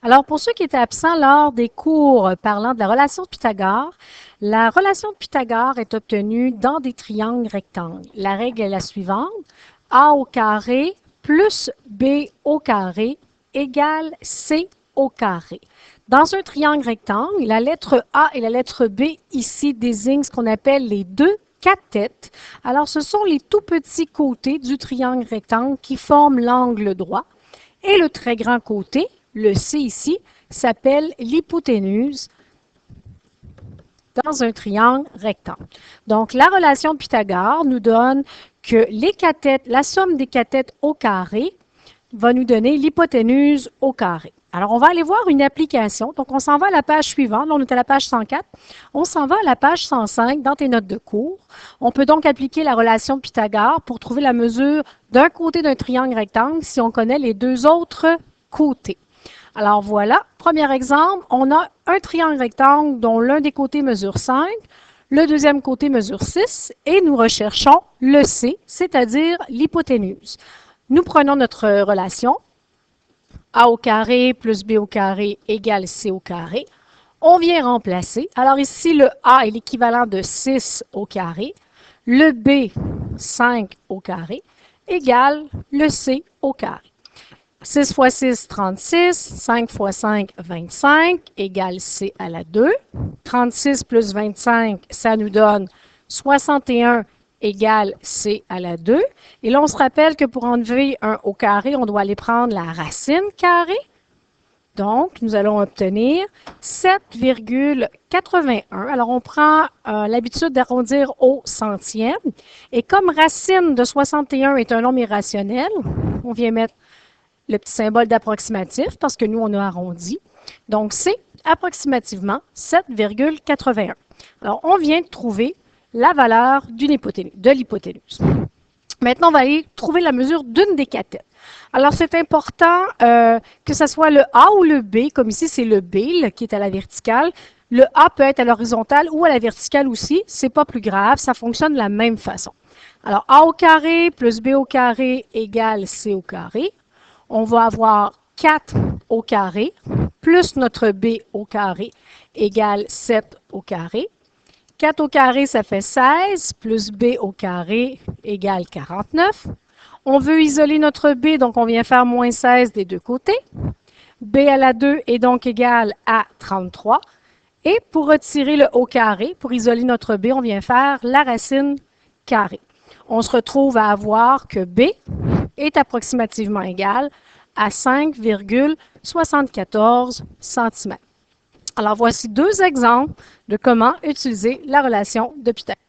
Alors, pour ceux qui étaient absents lors des cours parlant de la relation de Pythagore, la relation de Pythagore est obtenue dans des triangles rectangles. La règle est la suivante. A au carré plus B au carré égale C au carré. Dans un triangle rectangle, la lettre A et la lettre B ici désignent ce qu'on appelle les deux cathètes. Alors, ce sont les tout petits côtés du triangle rectangle qui forment l'angle droit. Et le très grand côté, le C ici, s'appelle l'hypoténuse dans un triangle rectangle. Donc, la relation de Pythagore nous donne que les cathètes, la somme des cathètes au carré va nous donner l'hypoténuse au carré. Alors, on va aller voir une application. Donc, on s'en va à la page suivante. Là, on est à la page 104. On s'en va à la page 105 dans tes notes de cours. On peut donc appliquer la relation de Pythagore pour trouver la mesure d'un côté d'un triangle rectangle si on connaît les deux autres côtés. Alors, voilà. Premier exemple, on a un triangle rectangle dont l'un des côtés mesure 5, le deuxième côté mesure 6 et nous recherchons le C, c'est-à-dire l'hypoténuse. Nous prenons notre relation. A au carré plus B au carré égale C au carré. On vient remplacer. Alors ici, le A est l'équivalent de 6 au carré. Le B, 5 au carré, égale le C au carré. 6 fois 6, 36. 5 fois 5, 25, égale C à la 2. 36 plus 25, ça nous donne 61 égale C à la 2. Et là, on se rappelle que pour enlever un au carré, on doit aller prendre la racine carrée. Donc, nous allons obtenir 7,81. Alors, on prend l'habitude d'arrondir au centième. Et comme racine de 61 est un nombre irrationnel, on vient mettre le petit symbole d'approximatif parce que nous, on a arrondi. Donc, c'est approximativement 7,81. Alors, on vient de trouver la valeur de l'hypoténuse. Maintenant, on va aller trouver la mesure d'une des cathètes. Alors, c'est important que ce soit le A ou le B, comme ici, c'est le B là, qui est à la verticale. Le A peut être à l'horizontale ou à la verticale aussi. C'est pas plus grave, ça fonctionne de la même façon. Alors, A au carré plus B au carré égale C au carré. On va avoir 4 au carré plus notre B au carré égale 7 au carré. 4 au carré, ça fait 16, plus B au carré égale 49. On veut isoler notre B, donc on vient faire moins 16 des deux côtés. B à la 2 est donc égal à 33. Et pour retirer le au carré, pour isoler notre B, on vient faire la racine carrée. On se retrouve à avoir que B est approximativement égal à 5,74 cm. Alors, voici deux exemples de comment utiliser la relation de Pythagore.